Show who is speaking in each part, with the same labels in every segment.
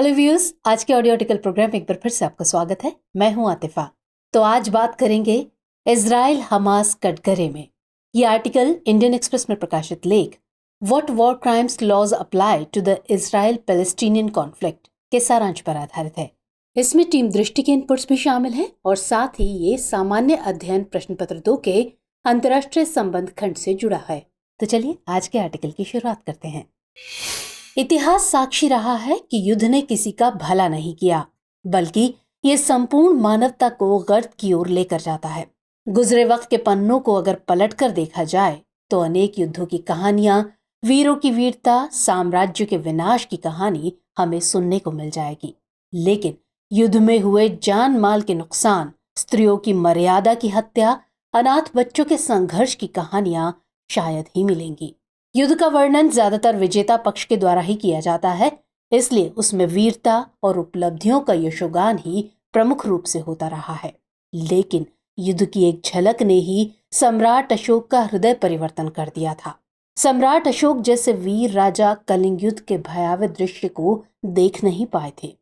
Speaker 1: Hello viewers, आज के audio article programme में एक बार फिर से आपका स्वागत है। मैं हूं आतिफा। तो आज बात करेंगे इजराइल हमास कटघरे में। ये आर्टिकल इंडियन एक्सप्रेस में प्रकाशित लेख what war crimes laws apply to the Israel Palestinian conflict के सारांश पर आधारित है। इसमें टीम दृष्टि के इनपुट्स भी शामिल हैं और साथ ही ये सामान्य अध्ययन प्रश्न पत्र 2 के अंतर्राष्ट्रीय संबंध खंड से जुड़ा है। तो चलिए आज के आर्टिकल की शुरुआत करते हैं। इतिहास साक्षी रहा है कि युद्ध ने किसी का भला नहीं किया, बल्कि ये संपूर्ण मानवता को गर्त की ओर लेकर जाता है। गुजरे वक्त के पन्नों को अगर पलटकर देखा जाए तो अनेक युद्धों की कहानियां, वीरों की वीरता, साम्राज्य के विनाश की कहानी हमें सुनने को मिल जाएगी। लेकिन युद्ध में हुए जान माल के नुकसान, स्त्रियों की मर्यादा की हत्या, अनाथ बच्चों के संघर्ष की कहानियां शायद ही मिलेंगी। युद्ध का वर्णन ज्यादातर विजेता पक्ष के द्वारा ही किया जाता है, इसलिए उसमें वीरता और उपलब्धियों का यशोगान ही प्रमुख रूप से होता रहा है। लेकिन युद्ध की एक झलक ने ही सम्राट अशोक का हृदय परिवर्तन कर दिया था। सम्राट अशोक जैसे वीर राजा कलिंग युद्ध के भयावह दृश्य को देख नहीं पाए थे।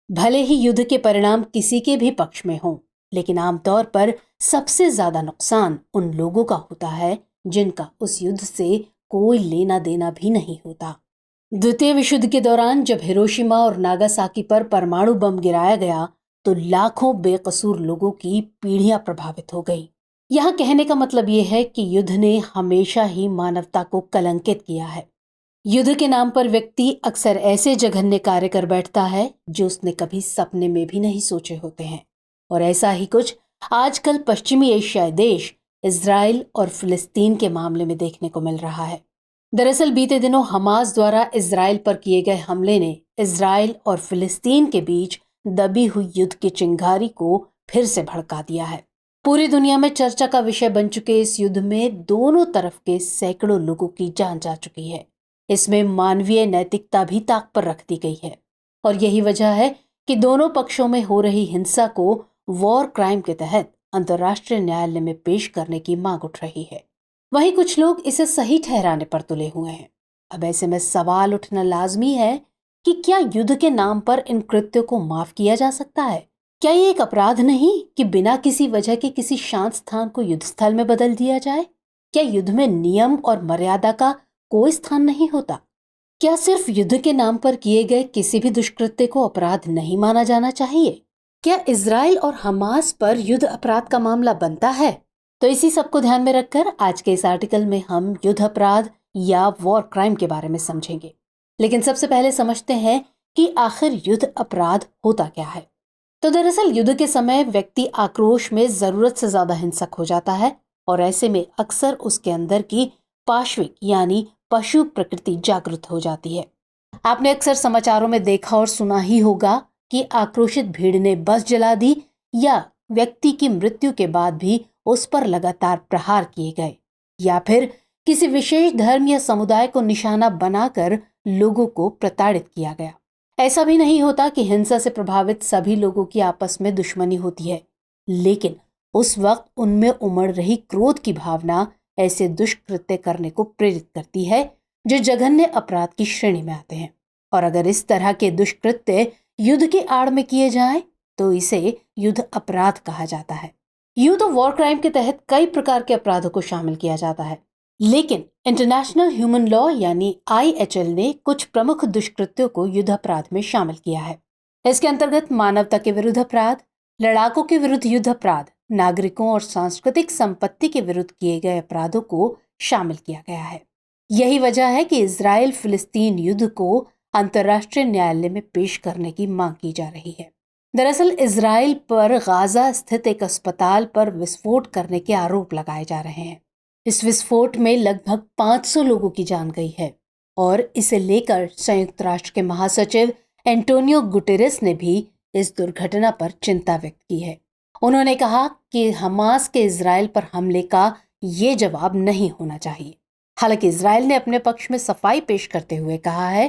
Speaker 1: भले ही युद्ध के परिणाम किसी के भी पक्ष में हों, लेकिन आमतौर पर सबसे ज्यादा नुकसान उन लोगों का होता है जिनका उस युद्ध से कोई लेना देना भी नहीं होता। द्वितीय विश्व युद्ध के दौरान जब हिरोशिमा और नागासाकी पर परमाणु बम गिराया गया तो लाखों बेकसूर लोगों की पीढ़ियां प्रभावित हो गई। यहाँ कहने का मतलब ये है कि युद्ध ने हमेशा ही मानवता को कलंकित किया है। युद्ध के नाम पर व्यक्ति अक्सर ऐसे जघन्य कार्य कर बैठता है जो उसने कभी सपने में भी नहीं सोचे होते हैं। और ऐसा ही कुछ आजकल पश्चिमी एशियाई देश इजराइल और फिलिस्तीन के मामले में देखने को मिल रहा है। दरअसल बीते दिनों हमास द्वारा इजराइल पर किए गए हमले ने इजराइल और फिलिस्तीन के बीच दबी हुई युद्ध की चिंगारी को फिर से भड़का दिया है। पूरी दुनिया में चर्चा का विषय बन चुके इस युद्ध में दोनों तरफ के सैकड़ों लोगों की जान जा चुकी है। इसमें मानवीय नैतिकता भी ताक पर रख दी गई है और यही वजह है कि दोनों पक्षों में हो रही हिंसा को वॉर क्राइम के तहत अंतर्राष्ट्रीय न्यायालय में पेश करने की मांग उठ रही है। वहीं कुछ लोग इसे सही ठहराने पर तुले हुए हैं। अब ऐसे में सवाल उठना लाजमी है कि क्या युद्ध के नाम पर इन कृत्यों को माफ किया जा सकता है? क्या ये एक अपराध नहीं कि बिना किसी वजह के किसी शांत स्थान को युद्ध स्थल में बदल दिया जाए? क्या युद्ध में नियम और मर्यादा का कोई स्थान नहीं होता? क्या सिर्फ युद्ध के नाम पर किए गए किसी भी दुष्कृत्य को अपराध नहीं माना जाना चाहिए? क्या इजराइल और हमास पर युद्ध अपराध का मामला बनता है? तो इसी सब को ध्यान में रखकर आज के इस आर्टिकल में हम युद्ध अपराध या वॉर क्राइम के बारे में समझेंगे। लेकिन सबसे पहले समझते हैं कि आखिर युद्ध अपराध होता क्या है। तो दरअसल युद्ध के समय व्यक्ति आक्रोश में जरूरत से ज्यादा हिंसक हो जाता है और ऐसे में अक्सर उसके अंदर की पाश्विक यानी पशु प्रकृति जागृत हो जाती है। आपने अक्सर समाचारों में देखा और सुना ही होगा कि आक्रोशित भीड़ ने बस जला दी या व्यक्ति की मृत्यु के बाद भी उस पर लगातार प्रहार किए गए, या फिर किसी विशेष धर्म या समुदाय को निशाना बनाकर लोगों को प्रताड़ित किया गया। ऐसा भी नहीं होता कि हिंसा से प्रभावित सभी लोगों की आपस में दुश्मनी होती है, लेकिन उस वक्त उनमें उमड़ रही क्रोध की भावना ऐसे दुष्कृत्य करने को प्रेरित करती है जो जघन्य अपराध की श्रेणी में आते हैं। और अगर इस तरह के दुष्कृत्य युद्ध की आड़ में किए जाएं तो इसे युद्ध अपराध कहा जाता है। यूं तो वॉर क्राइम के तहत कई प्रकार के अपराधों को शामिल किया जाता है, लेकिन इंटरनेशनल ह्यूमन लॉ यानी IHL ने कुछ प्रमुख दुष्कृत्यों को युद्ध अपराध में शामिल किया है। इसके अंतर्गत मानवता के विरुद्ध अपराध, लड़ाकों के विरुद्ध युद्ध अपराध, नागरिकों और सांस्कृतिक संपत्ति के विरुद्ध किए गए अपराधों को शामिल किया गया है। यही वजह है कि इजराइल फिलिस्तीन युद्ध को अंतर्राष्ट्रीय न्यायालय में पेश करने की मांग की जा रही है। दरअसल इजराइल पर गाजा स्थित एक अस्पताल पर विस्फोट करने के आरोप लगाए जा रहे हैं। इस विस्फोट में लगभग 500 लोगों की जान गई है और इसे लेकर संयुक्त राष्ट्र के महासचिव एंटोनियो गुटेरेस ने भी इस दुर्घटना पर चिंता व्यक्त की है। उन्होंने कहा कि हमास के इजराइल पर हमले का ये जवाब नहीं होना चाहिए। हालांकि इजराइल ने अपने पक्ष में सफाई पेश करते हुए कहा है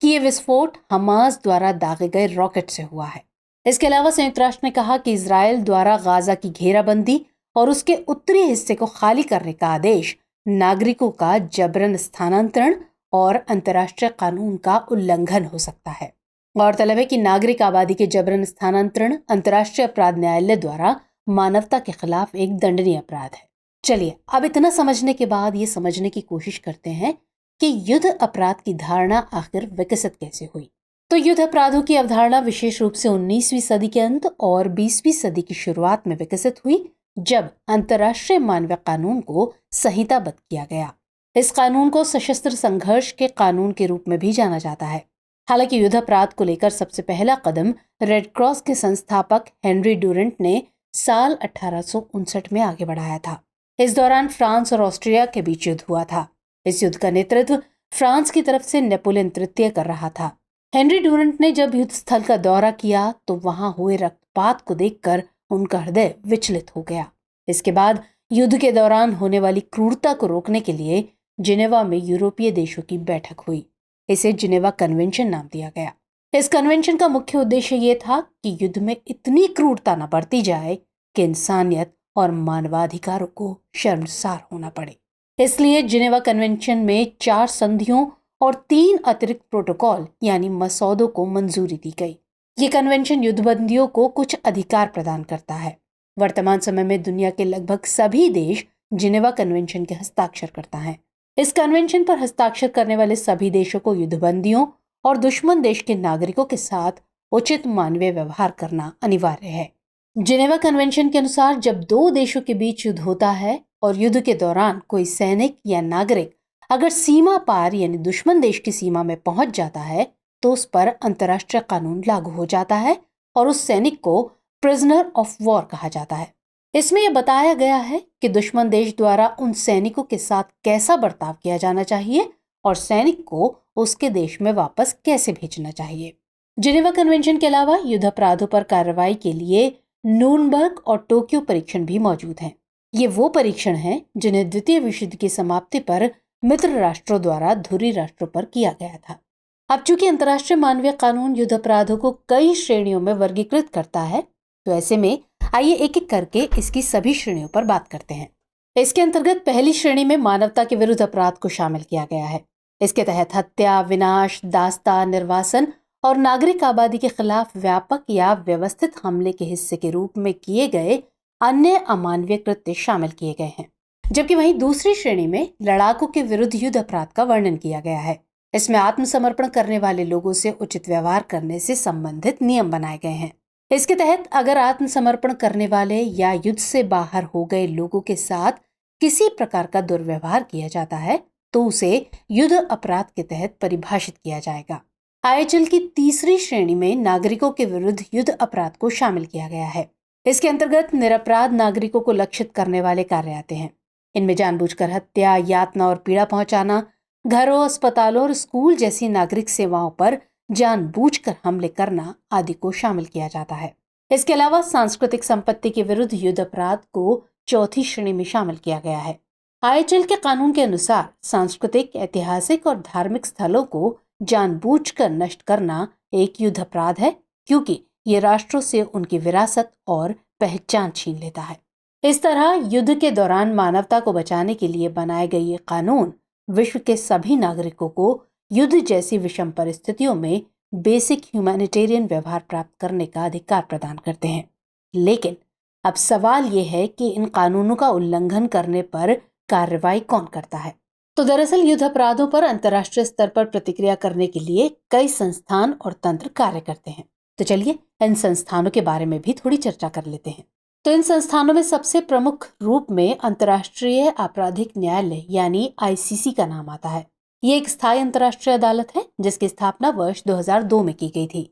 Speaker 1: कि ये विस्फोट हमास द्वारा दागे गए रॉकेट से हुआ है। इसके अलावा संयुक्त राष्ट्र ने कहा कि इजराइल द्वारा गाजा की घेराबंदी और उसके उत्तरी हिस्से को खाली करने का आदेश नागरिकों का जबरन स्थानांतरण और अंतर्राष्ट्रीय कानून का उल्लंघन हो सकता है। गौरतलब है कि नागरिक आबादी के जबरन स्थानांतरण अंतर्राष्ट्रीय अपराध न्यायालय द्वारा मानवता के खिलाफ एक दंडनीय अपराध है। चलिए अब इतना समझने के बाद ये समझने की कोशिश करते हैं कि युद्ध अपराध की धारणा आखिर विकसित कैसे हुई। तो युद्ध अपराधों की अवधारणा विशेष रूप से 19वीं सदी के अंत और 20वीं सदी की शुरुआत में विकसित हुई, जब अंतर्राष्ट्रीय मानवीय कानून को संहिताबद्ध किया गया। इस कानून को सशस्त्र संघर्ष के कानून के रूप में भी जाना जाता है। हालांकि युद्ध अपराध को लेकर सबसे पहला कदम रेड क्रॉस के संस्थापक हेनरी ड्यूरेंट ने साल 1859 में आगे बढ़ाया था। इस दौरान फ्रांस और ऑस्ट्रिया के बीच युद्ध हुआ था। इस युद्ध का नेतृत्व फ्रांस की तरफ से नेपोलियन तृतीय कर रहा था। हेनरी ड्यूरेंट ने जब युद्ध स्थल का दौरा किया तो वहां हुए रक्तपात को देखकर उनका हृदय विचलित हो गया। इसके बाद युद्ध के दौरान होने वाली क्रूरता को रोकने के लिए जिनेवा में यूरोपीय देशों की बैठक हुई। इसे जिनेवा कन्वेंशन नाम दिया गया। इस कन्वेंशन का मुख्य उद्देश्य ये था कि युद्ध में इतनी क्रूरता न बरती जाए कि इंसानियत और मानवाधिकारों को शर्मसार होना पड़े। इसलिए जिनेवा कन्वेंशन में 4 संधियों और 3 अतिरिक्त प्रोटोकॉल यानी मसौदों को मंजूरी दी गई। ये कन्वेंशन युद्धबंदियों को कुछ अधिकार प्रदान करता है। वर्तमान समय में दुनिया के लगभग सभी देश जिनेवा कन्वेंशन के हस्ताक्षर करता है। इस कन्वेंशन पर हस्ताक्षर करने वाले सभी देशों को युद्धबंदियों और दुश्मन देश के नागरिकों के साथ उचित मानवीय व्यवहार करना अनिवार्य है। जिनेवा कन्वेंशन के अनुसार जब 2 देशों के बीच युद्ध होता है और युद्ध के दौरान कोई सैनिक या नागरिक अगर सीमा पार यानी दुश्मन देश की सीमा में पहुंच जाता है तो उस पर अंतर्राष्ट्रीय कानून लागू हो जाता है और उस सैनिक को प्रिजनर ऑफ वॉर कहा जाता है। इसमें यह बताया गया है कि दुश्मन देश द्वारा उन सैनिकों के साथ कैसा बर्ताव किया जाना चाहिए और सैनिक को उसके देश में वापस कैसे भेजना चाहिए। जिनेवा कन्वेंशन के अलावा युद्ध अपराधों पर कार्रवाई के लिए नूर्नबर्ग और टोक्यो परीक्षण भी मौजूद हैं। ये वो परीक्षण हैं जिन्हें द्वितीय विश्व युद्ध की समाप्ति पर मित्र राष्ट्रों द्वारा धुरी राष्ट्रों पर किया गया था। अब चूंकि अंतर्राष्ट्रीय मानवीय कानून युद्ध अपराधों को कई श्रेणियों में वर्गीकृत करता है, तो ऐसे में आइए एक एक करके इसकी सभी श्रेणियों पर बात करते हैं। इसके अंतर्गत पहली श्रेणी में मानवता के विरुद्ध अपराध को शामिल किया गया है। इसके तहत हत्या, विनाश, दास्ता, निर्वासन और नागरिक आबादी के खिलाफ व्यापक या व्यवस्थित हमले के हिस्से के रूप में किए गए अन्य अमानवीय कृत्य शामिल किए गए हैं। जबकि वहीं दूसरी श्रेणी में लड़ाकों के विरुद्ध युद्ध अपराध का वर्णन किया गया है। इसमें आत्मसमर्पण करने वाले लोगों से उचित व्यवहार करने से संबंधित नियम बनाए गए हैं। इसके तहत अगर आत्मसमर्पण करने वाले या युद्ध से बाहर हो गए लोगों के साथ किसी प्रकार का दुर्व्यवहार किया जाता है तो उसे युद्ध अपराध के तहत परिभाषित किया जाएगा। आईएचएल की तीसरी श्रेणी में नागरिकों के विरुद्ध युद्ध अपराध को शामिल किया गया है। इसके अंतर्गत निरपराध नागरिकों को लक्षित करने वाले कार्य आते हैं। इनमें जानबूझकर हत्या, यातना और पीड़ा पहुंचाना, घरों, अस्पतालों और स्कूल जैसी नागरिक सेवाओं पर जानबूझकर हमले करना आदि को शामिल किया जाता है। इसके अलावा सांस्कृतिक संपत्ति के विरुद्ध युद्ध अपराध को चौथी श्रेणी में शामिल किया गया है। आईएचएल के कानून के अनुसार सांस्कृतिक, ऐतिहासिक और धार्मिक स्थलों को जानबूझकर नष्ट करना एक युद्ध अपराध है, क्योंकि ये राष्ट्रों से उनकी विरासत और पहचान छीन लेता है। इस तरह युद्ध के दौरान मानवता को बचाने के लिए बनाए गए ये कानून विश्व के सभी नागरिकों को युद्ध जैसी विषम परिस्थितियों में बेसिक ह्यूमैनिटेरियन व्यवहार प्राप्त करने का अधिकार प्रदान करते हैं। लेकिन अब सवाल ये है कि इन कानूनों का उल्लंघन करने पर कार्रवाई कौन करता है। तो दरअसल युद्ध अपराधों पर अंतर्राष्ट्रीय स्तर पर प्रतिक्रिया करने के लिए कई संस्थान और तंत्र कार्य करते हैं। तो चलिए इन संस्थानों के बारे में भी थोड़ी चर्चा कर लेते हैं। तो इन संस्थानों में सबसे प्रमुख रूप में अंतर्राष्ट्रीय आपराधिक न्यायालय यानी आईसीसी का नाम आता है। ये एक स्थायी अंतर्राष्ट्रीय अदालत है जिसकी स्थापना वर्ष 2002 में की गई थी।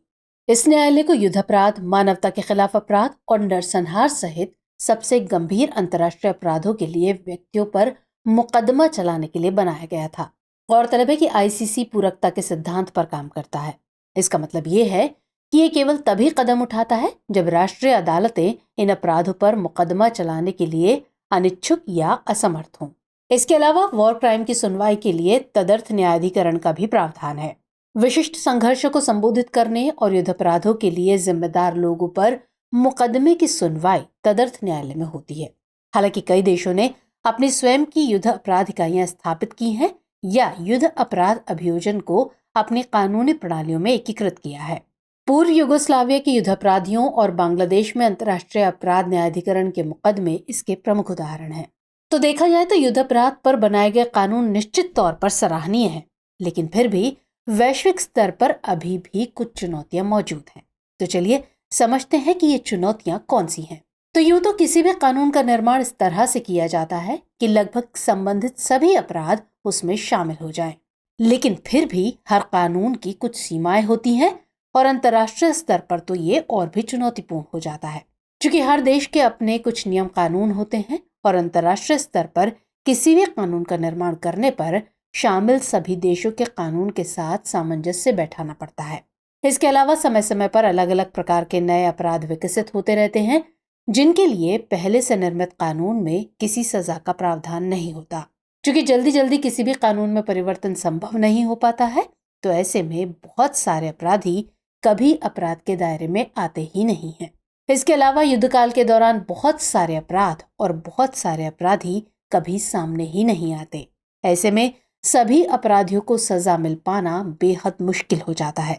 Speaker 1: इस न्यायालय को युद्ध अपराध, मानवता के खिलाफ अपराध और नरसंहार सहित सबसे गंभीर अंतर्राष्ट्रीय अपराधों के लिए व्यक्तियों पर मुकदमा चलाने के लिए बनाया गया था। गौरतलब है कि आईसीसी पूरकता के सिद्धांत पर काम करता है। इसका मतलब ये है कि ये केवल तभी कदम उठाता है जब राष्ट्रीय अदालतें इन अपराधों पर मुकदमा चलाने के लिए अनिच्छुक या असमर्थ हों। इसके अलावा वॉर क्राइम की सुनवाई के लिए तदर्थ न्यायाधिकरण का भी प्रावधान है। विशिष्ट संघर्षों को संबोधित करने और युद्ध अपराधों के लिए जिम्मेदार लोगों पर मुकदमे की सुनवाई तदर्थ न्यायालय में होती है। हालांकि कई देशों ने अपनी स्वयं की युद्ध अपराध इकाइयां स्थापित की हैं या युद्ध अपराध अभियोजन को अपनी कानूनी प्रणालियों में एकीकृत किया है। पूर्व युगोस्लाविया के युद्धापराधियों और बांग्लादेश में अंतर्राष्ट्रीय अपराध न्यायाधिकरण के मुकदमे इसके प्रमुख उदाहरण हैं। तो देखा जाए तो युद्ध अपराध पर बनाए गए कानून निश्चित तौर पर सराहनीय हैं, लेकिन फिर भी वैश्विक स्तर पर अभी भी कुछ चुनौतियां मौजूद हैं। तो चलिए समझते हैं कि ये चुनौतियां कौन सी हैं। तो यूं तो किसी भी कानून का निर्माण इस तरह से किया जाता है कि लगभग संबंधित सभी अपराध उसमें शामिल हो जाएं। लेकिन फिर भी हर कानून की कुछ सीमाएं होती हैं और अंतर्राष्ट्रीय स्तर पर तो ये और भी चुनौतीपूर्ण हो जाता है, क्योंकि हर देश के अपने कुछ नियम कानून होते हैं और अंतर्राष्ट्रीय स्तर पर किसी भी कानून का निर्माण करने पर शामिल सभी देशों के कानून के साथ सामंजस्य बैठाना पड़ता है। इसके अलावा समय समय पर अलग अलग प्रकार के नए अपराध विकसित होते रहते हैं, जिनके लिए पहले से निर्मित कानून में किसी सजा का प्रावधान नहीं होता। क्योंकि जल्दी जल्दी किसी भी कानून में परिवर्तन संभव नहीं हो पाता है, तो ऐसे में बहुत सारे अपराधी कभी अपराध के दायरे में आते ही नहीं हैं। इसके अलावा युद्धकाल के दौरान बहुत सारे अपराध और बहुत सारे अपराधी कभी सामने ही नहीं आते। ऐसे में सभी अपराधियों को सजा मिल पाना बेहद मुश्किल हो जाता है।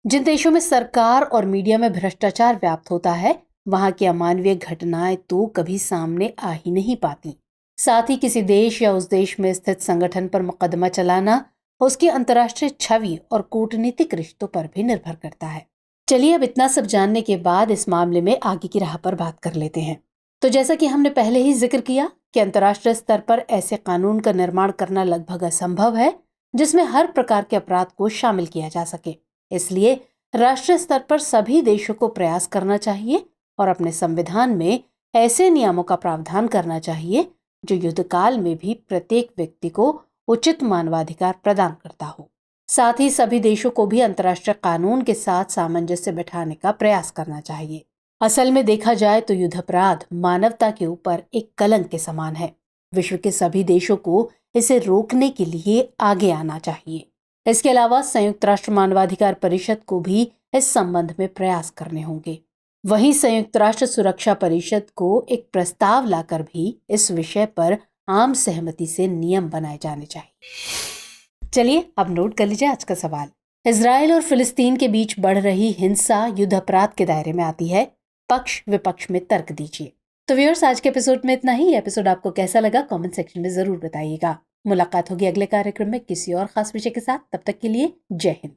Speaker 1: जिन देशों में सरकार और मीडिया में भ्रष्टाचार व्याप्त होता है, वहां की अमानवीय घटनाएं तो कभी सामने आ ही नहीं पाती। साथ ही किसी देश या उस देश में स्थित संगठन पर मुकदमा चलाना उसकी अंतर्राष्ट्रीय छवि और कूटनीतिक रिश्तों पर भी निर्भर करता है। चलिए अब इतना सब जानने के बाद इस मामले में आगे की राह पर बात कर लेते हैं। तो जैसा कि हमने पहले ही जिक्र किया कि अंतर्राष्ट्रीय स्तर पर ऐसे कानून का निर्माण करना लगभग असंभव है जिसमें हर प्रकार के अपराध को शामिल किया जा सके। इसलिए राष्ट्रीय स्तर पर सभी देशों को प्रयास करना चाहिए और अपने संविधान में ऐसे नियमों का प्रावधान करना चाहिए जो युद्धकाल में भी प्रत्येक व्यक्ति को उचित मानवाधिकार प्रदान करता हो। साथ ही सभी देशों को भी अंतर्राष्ट्रीय कानून के साथ सामंजस्य बिठाने का प्रयास करना चाहिए। असल में देखा जाए तो युद्ध अपराध मानवता के ऊपर एक कलंक के समान है। विश्व के सभी देशों को इसे रोकने के लिए आगे आना चाहिए। इसके अलावा संयुक्त राष्ट्र मानवाधिकार परिषद को भी इस संबंध में प्रयास करने होंगे। वहीं संयुक्त राष्ट्र सुरक्षा परिषद को एक प्रस्ताव लाकर भी इस विषय पर आम सहमति से नियम बनाए जाने चाहिए। चलिए अब नोट कर लीजिए आज का सवाल। इजराइल और फिलिस्तीन के बीच बढ़ रही हिंसा युद्ध अपराध के दायरे में आती है? पक्ष विपक्ष में तर्क दीजिए। तो व्यूअर्स, आज के एपिसोड में इतना ही। एपिसोड आपको कैसा लगा कमेंट सेक्शन में जरूर बताइएगा। मुलाकात होगी अगले कार्यक्रम में किसी और खास विषय के साथ। तब तक के लिए जय हिंद।